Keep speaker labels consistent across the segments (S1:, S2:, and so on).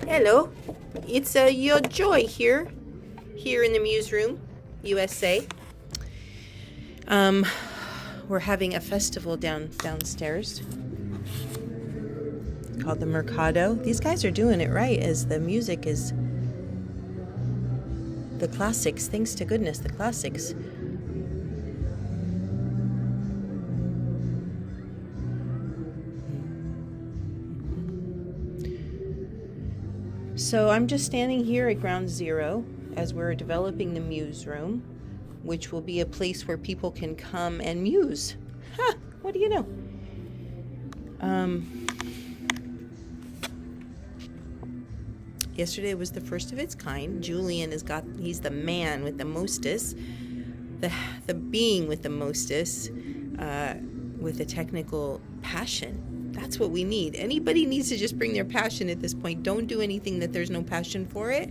S1: Hello, it's your Joy here in the Muse Room, USA. We're having a festival downstairs called the Mercado. These guys are doing it right, as the music is the classics. Thanks to goodness, the classics. So I'm just standing here at ground zero as we're developing the Muse Room, which will be a place where people can come and muse. Ha! What do you know? Yesterday was the first of its kind. Julian he's the man with the mostest, the being with the mostest, with a technical passion. That's what we need. Anybody needs to just bring their passion at this point. Don't do anything that there's no passion for it,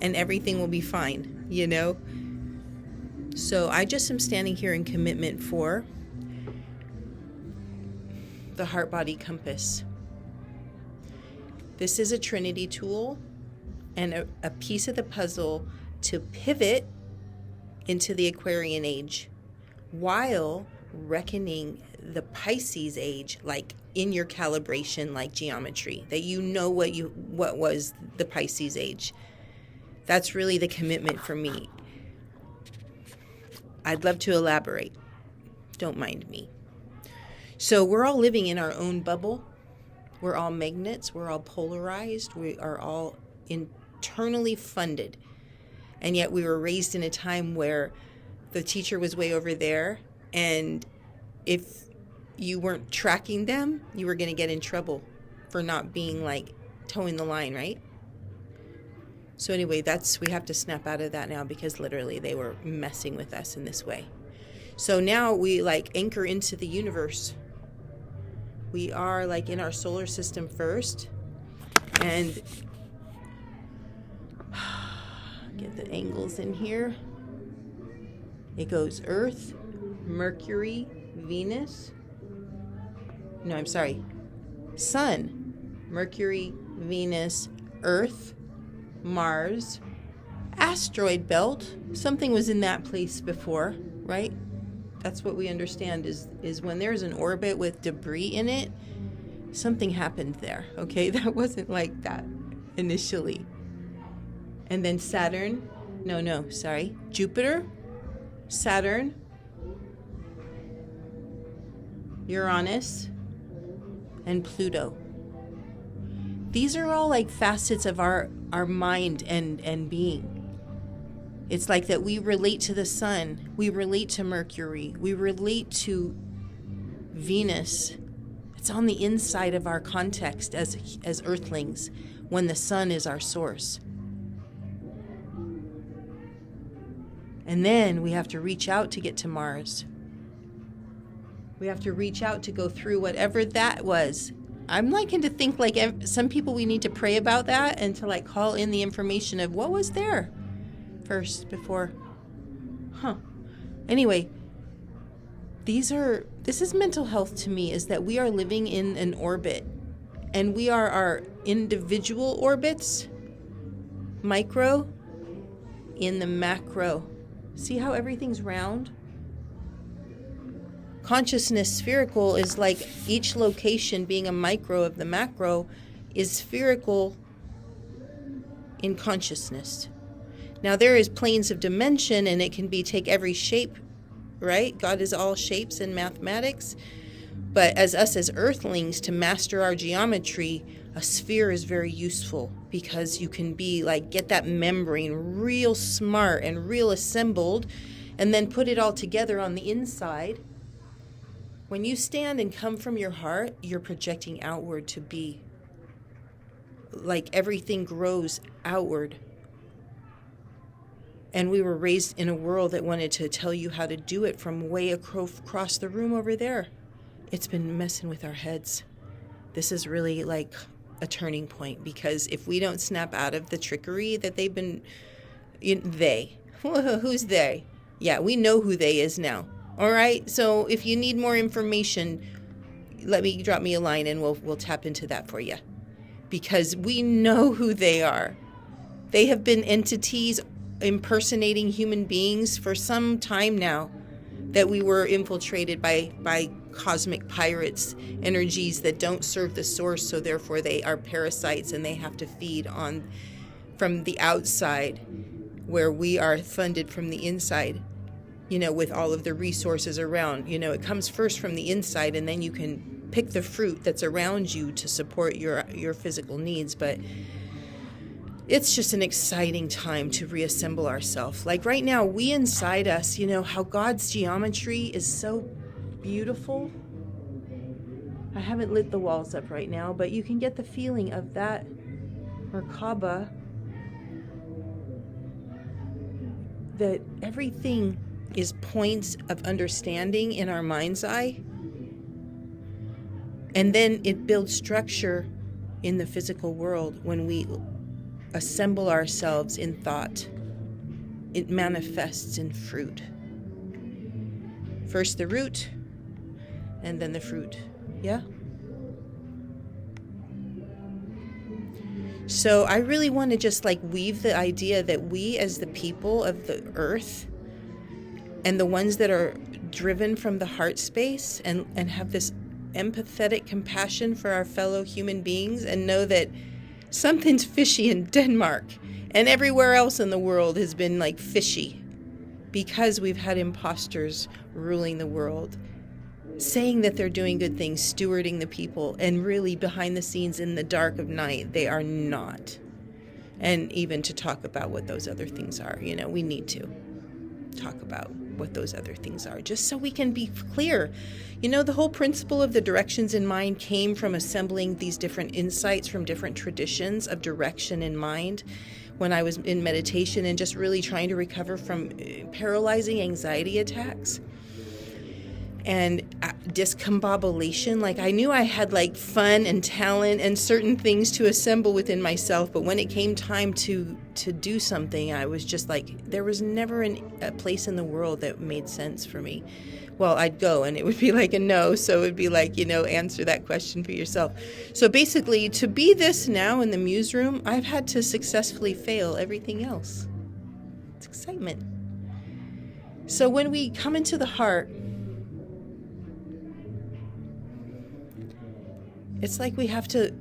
S1: and everything will be fine, you know? So I just am standing here in commitment for the heart-body compass. This is a Trinity tool and a piece of the puzzle to pivot into the Aquarian age while reckoning the Pisces age, like in your calibration, like geometry, that you know what was the Pisces age. That's really the commitment for me. I'd love to elaborate. Don't mind me. So we're all living in our own bubble. We're all magnets. We're all polarized. We are all internally funded. And yet we were raised in a time where the teacher was way over there, and if you weren't tracking them, you were going to get in trouble for not being like towing the line, right? So anyway, we have to snap out of that now, because literally they were messing with us in this way. So now we like anchor into the universe. We are like in our solar system first, and get the angles in here. It goes Earth, Mercury, Venus. No, I'm sorry. Sun, Mercury, Venus, Earth, Mars, asteroid belt. Something was in that place before, right? That's what we understand is when there's an orbit with debris in it, something happened there, okay? That wasn't like that initially. And then Saturn, Jupiter, Saturn, Uranus, and Pluto. These are all like facets of our mind and being. It's like that we relate to the sun, we relate to Mercury, we relate to Venus. It's on the inside of our context as earthlings, when the sun is our source. And then we have to reach out to get to Mars. We have to reach out to go through whatever that was. I'm liking to think like some people, we need to pray about that and to like call in the information of what was there first before. Anyway, this is mental health to me, is that we are living in an orbit, and we are our individual orbits, micro, in the macro. See how everything's round? Consciousness spherical is like each location being a micro of the macro is spherical in consciousness. Now there is planes of dimension, and it can take every shape, right? God is all shapes in mathematics. But as earthlings, to master our geometry, a sphere is very useful, because you can be like, get that membrane real smart and real assembled, and then put it all together on the inside. When you stand and come from your heart, you're projecting outward to be. Like everything grows outward. And we were raised in a world that wanted to tell you how to do it from way across the room over there. It's been messing with our heads. This is really like a turning point, because if we don't snap out of the trickery that they've been, who's they? Yeah, we know who they is now. All right. So if you need more information, drop me a line, and we'll tap into that for you. because we know who they are. They have been entities impersonating human beings for some time now, that we were infiltrated by cosmic pirates, energies that don't serve the source, so therefore they are parasites and they have to feed on from the outside, where we are funded from the inside, with all of the resources around. It comes first from the inside, and then you can pick the fruit that's around you to support your physical needs. But it's just an exciting time to reassemble ourselves. Like right now, we inside us, how God's geometry is so beautiful. I haven't lit the walls up right now, but you can get the feeling of that Merkaba, that everything is points of understanding in our mind's eye. And then it builds structure in the physical world when we assemble ourselves in thought. It manifests in fruit. First the root, and then the fruit. Yeah? So I really want to just weave the idea that we as the people of the earth, and the ones that are driven from the heart space and have this empathetic compassion for our fellow human beings, and know that something's fishy in Denmark and everywhere else in the world has been fishy, because we've had imposters ruling the world, saying that they're doing good things, stewarding the people, and really behind the scenes in the dark of night, they are not. And even to talk about what those other things are, we need to talk about what those other things are, just so we can be clear. The whole principle of the directions in mind came from assembling these different insights from different traditions of direction in mind when I was in meditation, and just really trying to recover from paralyzing anxiety attacks and discombobulation. I knew I had fun and talent and certain things to assemble within myself, but when it came time to do something, I was just there was never a place in the world that made sense for me. Well, I'd go and it would be a no, so it would be answer that question for yourself. So basically, to be this now in the muse room, I've had to successfully fail everything else. It's excitement. So when we come into the heart, it's we have to,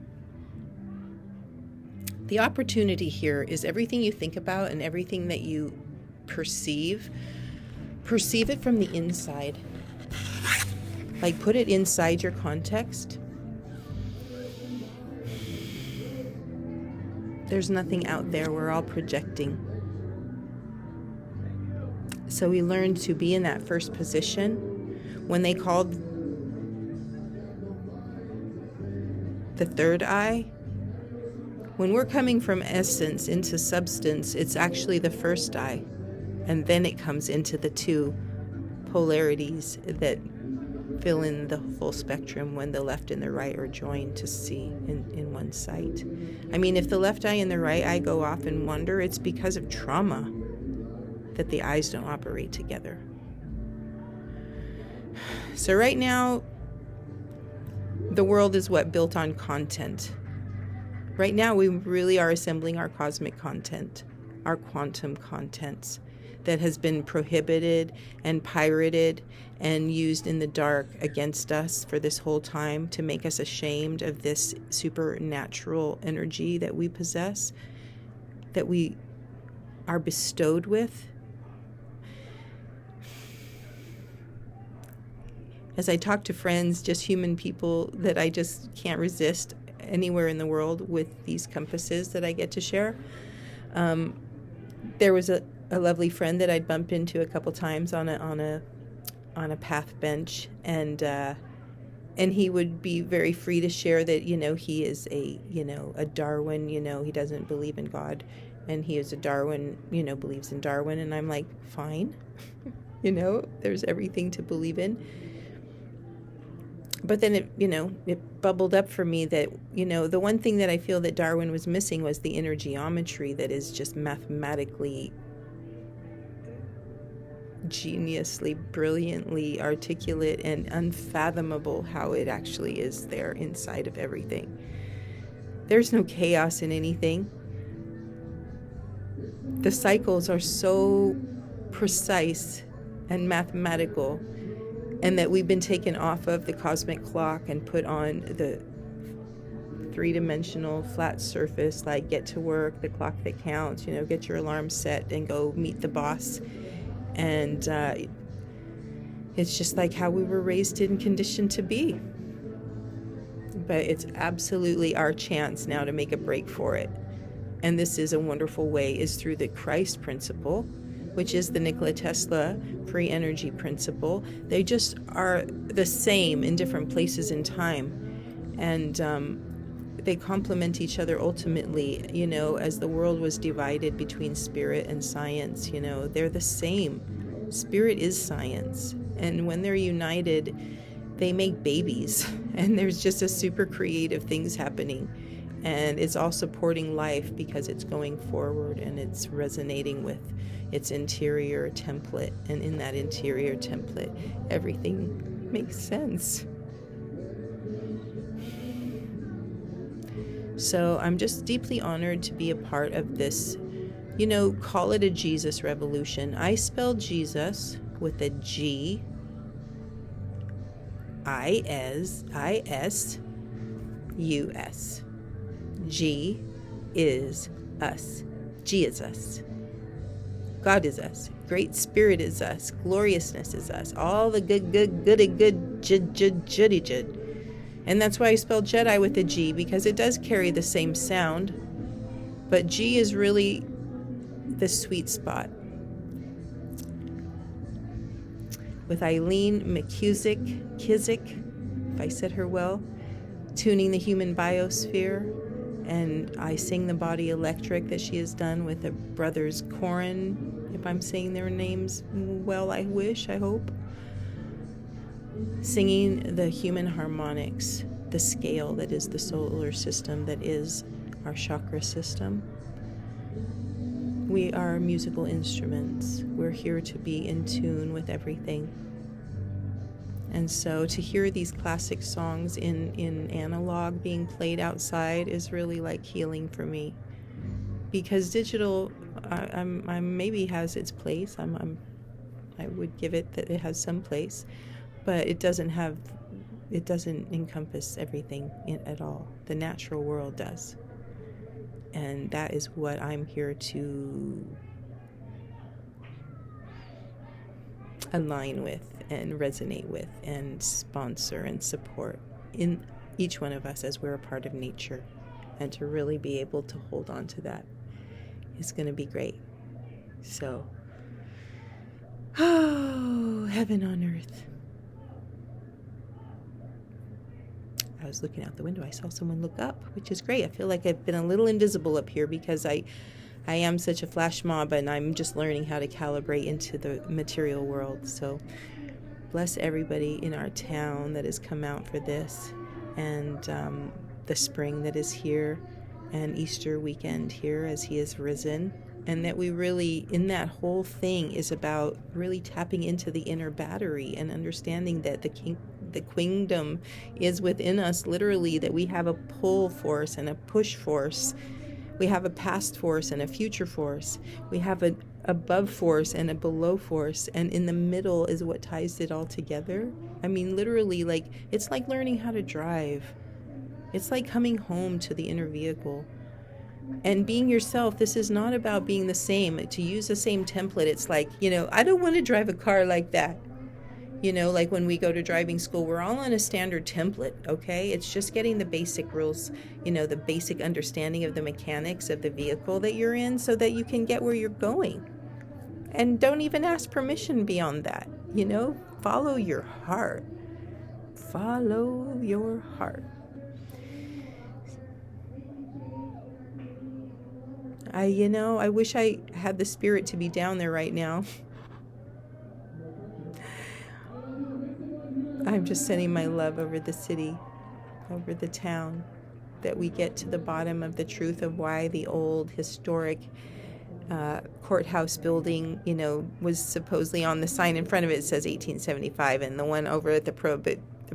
S1: the opportunity here is everything you think about and everything that you perceive it from the inside. Put it inside your context. There's nothing out there. We're all projecting. So we learn to be in that first position. When they called the third eye, when we're coming from essence into substance, it's actually the first eye. And then it comes into the two polarities that fill in the full spectrum when the left and the right are joined to see in one sight. If the left eye and the right eye go off and wander, it's because of trauma that the eyes don't operate together. So right now, the world is built on content. Right now, we really are assembling our cosmic content, our quantum contents that has been prohibited and pirated and used in the dark against us for this whole time to make us ashamed of this supernatural energy that we possess, that we are bestowed with. As I talk to friends, just human people that I just can't resist anywhere in the world with these compasses that I get to share. There was a lovely friend that I'd bumped into a couple times on a path bench, and he would be very free to share that he is a Darwin, he doesn't believe in God, and he is a Darwin, believes in Darwin, and I'm fine, there's everything to believe in. But then it bubbled up for me that, the one thing that I feel that Darwin was missing was the inner geometry that is just mathematically, geniusly, brilliantly articulate and unfathomable how it actually is there inside of everything. There's no chaos in anything. The cycles are so precise and mathematical, and that we've been taken off of the cosmic clock and put on the three-dimensional flat surface, like get to work, the clock that counts, get your alarm set and go meet the boss. And it's just like how we were raised and conditioned to be. But it's absolutely our chance now to make a break for it. And this is a wonderful way, is through the Christ principle, which is the Nikola Tesla free energy principle. They just are the same in different places in time. And they complement each other ultimately, as the world was divided between spirit and science, they're the same. Spirit is science. And when they're united, they make babies. And there's just a super creative things happening. And it's all supporting life because it's going forward and it's resonating with its interior template. And in that interior template, everything makes sense. So I'm just deeply honored to be a part of this, call it a Jesus revolution. I spell Jesus with a G, I-S-U-S. G is us. G is us. God is us. Great Spirit is us. Gloriousness is us. All the good, juddy. And that's why I spell Jedi with a G, because it does carry the same sound. But G is really the sweet spot. With Eileen McKissick, if I said her well, tuning the human biosphere. And I sing the body electric that she has done with the brothers Corin, if I'm saying their names well, I hope. Singing the human harmonics, the scale that is the solar system, that is our chakra system. We are musical instruments. We're here to be in tune with everything. And so to hear these classic songs in analog being played outside is really like healing for me. Because digital, I'm maybe has its place. I would give it that it has some place, but it doesn't encompass everything at all. The natural world does. And that is what I'm here to align with and resonate with and sponsor and support in each one of us as we're a part of nature. And to really be able to hold on to that is going to be great. So, heaven on earth. I was looking out the window. I saw someone look up, which is great. I feel like I've been a little invisible up here because I am such a flash mob, and I'm just learning how to calibrate into the material world. So bless everybody in our town that has come out for this, and the spring that is here, and Easter weekend here as he has risen. And that we really, in that whole thing, is about really tapping into the inner battery and understanding that the kingdom is within us, literally, that we have a pull force and a push force. We have a past force and a future force. We have an above force and a below force. And in the middle is what ties it all together. I mean, literally, like, it's like learning how to drive. It's like coming home to the inner vehicle. And being yourself. This is not about being the same. To use the same template, it's like, I don't want to drive a car like that. Like when we go to driving school, we're all on a standard template, okay? It's just getting the basic rules, the basic understanding of the mechanics of the vehicle that you're in so that you can get where you're going. And don't even ask permission beyond that, Follow your heart. Follow your heart. I wish I had the spirit to be down there right now. I'm just sending my love over the city, over the town, that we get to the bottom of the truth of why the old historic courthouse building, was supposedly on the sign in front of it says 1875, and the one over at the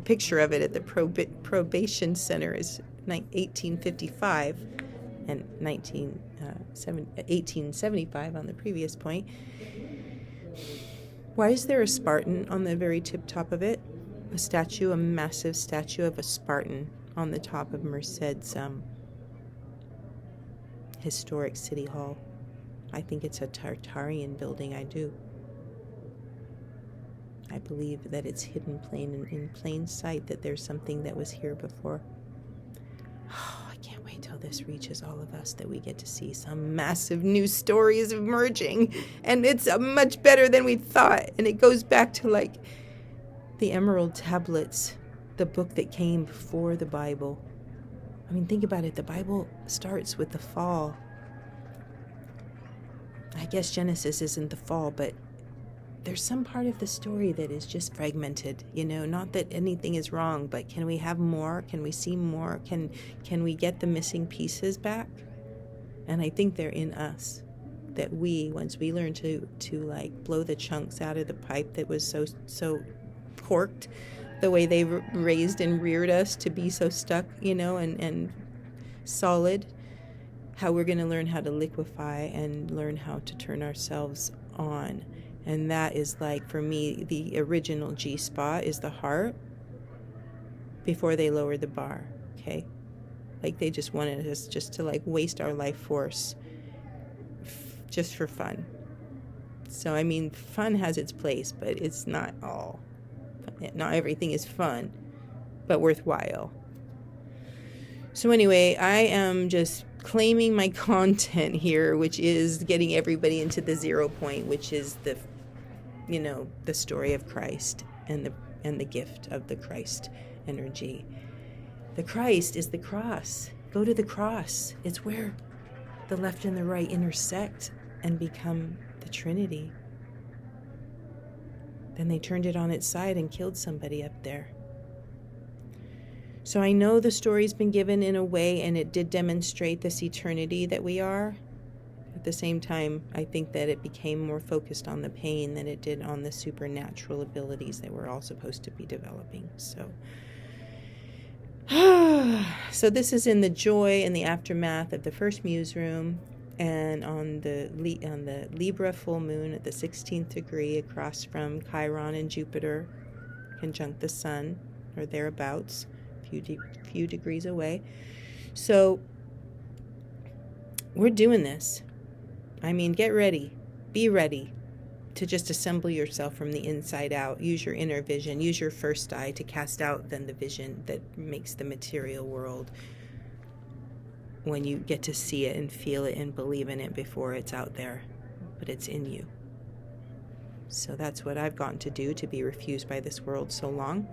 S1: picture of it at the probation center is 1855 and 1875 on the previous point. Why is there a Spartan on the very tip top of it? A statue, a massive statue of a Spartan on the top of Merced's historic city hall. I think it's a Tartarian building, I do. I believe that it's hidden in plain sight, that there's something that was here before. Oh, I can't wait till this reaches all of us, that we get to see some massive new stories emerging, and it's much better than we thought. And it goes back to like the Emerald Tablets, the book that came before the Bible. I mean, think about it. The Bible starts with the fall. I guess Genesis isn't the fall, but there's some part of the story that is just fragmented, not that anything is wrong, but can we have more? Can we see more? Can we get the missing pieces back? And I think they're in us, that once we learn to like blow the chunks out of the pipe that was so corked, the way they raised and reared us to be so stuck, and solid, how we're going to learn how to liquefy and learn how to turn ourselves on. And that is like, for me, the original G-spot is the heart before they lower the bar, okay? Like they just wanted us just to like waste our life force just for fun. So, I mean, fun has its place, but it's not all. Not everything is fun, but worthwhile. So anyway, I am just claiming my content here, which is getting everybody into the 0 point, which is the story of Christ and the gift of the Christ energy. The Christ is the cross. Go to the cross. It's where the left and the right intersect and become the Trinity. Then they turned it on its side and killed somebody up there. So I know the story's been given in a way, and it did demonstrate this eternity that we are. At the same time, I think that it became more focused on the pain than it did on the supernatural abilities that we're all supposed to be developing. So this is in the joy and the aftermath of the first muse room, and on the Libra full moon at the 16th degree across from Chiron and Jupiter, conjunct the sun, or thereabouts, few degrees away. So we're doing this. I mean, get ready. Be ready to just assemble yourself from the inside out. Use your inner vision. Use your first eye to cast out then the vision that makes the material world, when you get to see it and feel it and believe in it before it's out there, but it's in you. So that's what I've gotten to do, to be refused by this world so long.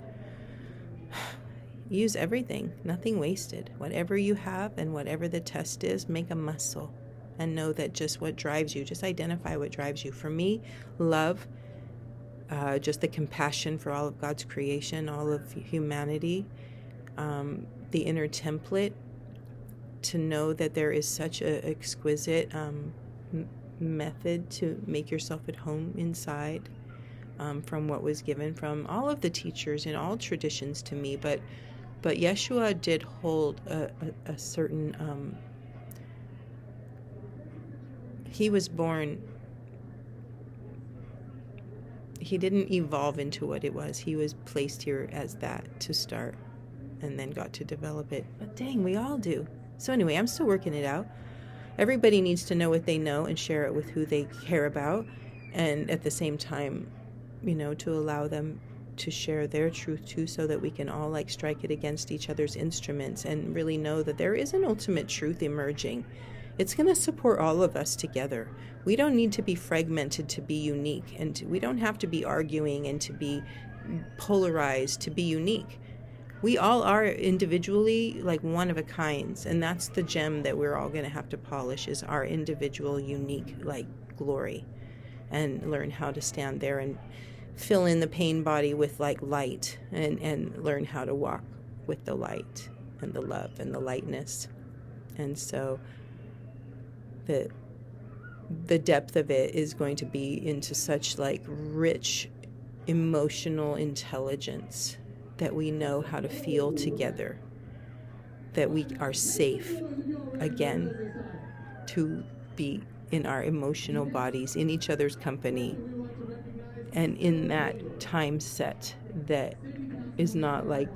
S1: Use everything, nothing wasted. Whatever you have and whatever the test is, make a muscle. And know that just what drives you, just identify what drives you. For me, love, just the compassion for all of God's creation, all of humanity, the inner template, to know that there is such an exquisite method to make yourself at home inside, from what was given from all of the teachers in all traditions to me. But Yeshua did hold a certain... he was born, he didn't evolve into what it was. He was placed here as that to start, and then got to develop it. But dang, we all do. So anyway, I'm still working it out. Everybody needs to know what they know and share it with who they care about, and at the same time, to allow them to share their truth too, so that we can all like strike it against each other's instruments and really know that there is an ultimate truth emerging. It's going to support all of us together. We don't need to be fragmented to be unique, and we don't have to be arguing and to be polarized to be unique. We all are individually like one of a kinds, and that's the gem that we're all going to have to polish, is our individual unique like glory, and learn how to stand there and fill in the pain body with like light, and learn how to walk with the light and the love and the lightness. And so the depth of it is going to be into such like rich emotional intelligence that we know how to feel together. that we are safe again to be in our emotional bodies, in each other's company, and in that time set that is not like,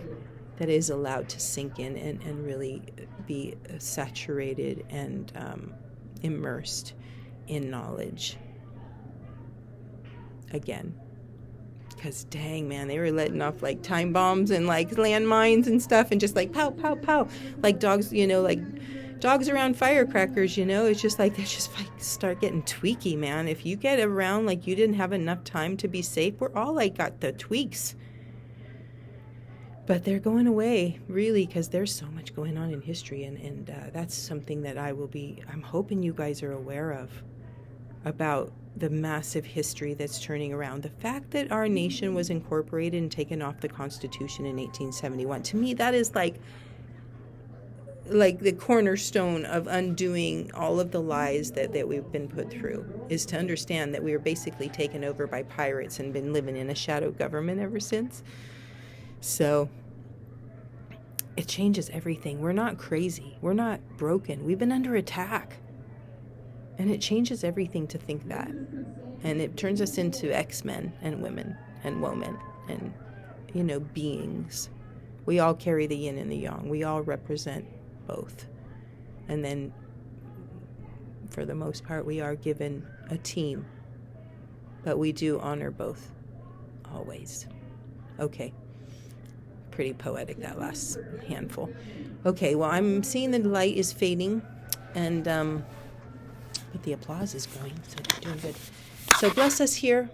S1: that is allowed to sink in and really be saturated and immersed in knowledge again. Because dang, man, they were letting off like time bombs and like landmines and stuff, and just like pow, pow, pow, like dogs, like dogs around firecrackers, it's just like they just like start getting tweaky, man. If you get around like you didn't have enough time to be safe, we're all like got the tweaks. But they're going away, really, because there's so much going on in history, and that's something that I'm hoping you guys are aware of, about the massive history that's turning around. The fact that our nation was incorporated and taken off the Constitution in 1871, to me, that is like the cornerstone of undoing all of the lies that we've been put through, is to understand that we were basically taken over by pirates and been living in a shadow government ever since. So it changes everything. We're not crazy. We're not broken. We've been under attack. And it changes everything to think that. And it turns us into X-men and women and women and, beings. We all carry the yin and the yang. We all represent both. And then, for the most part, we are given a team. But we do honor both. Always. Okay. Pretty poetic, that last handful. Okay, well, I'm seeing the light is fading, and but the applause is going, so they're doing good. So bless us here.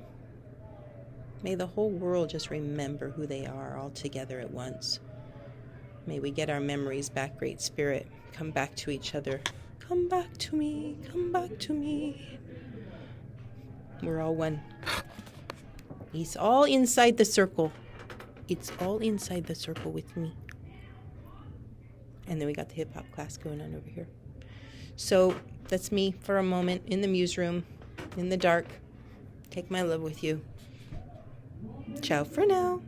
S1: May the whole world just remember who they are all together at once. May we get our memories back, Great Spirit. Come back to each other. Come back to me. Come back to me. We're all one. It's all inside the circle. It's all inside the circle with me. And then we got the hip-hop class going on over here. So that's me for a moment in the muse room, in the dark. Take my love with you. Ciao for now.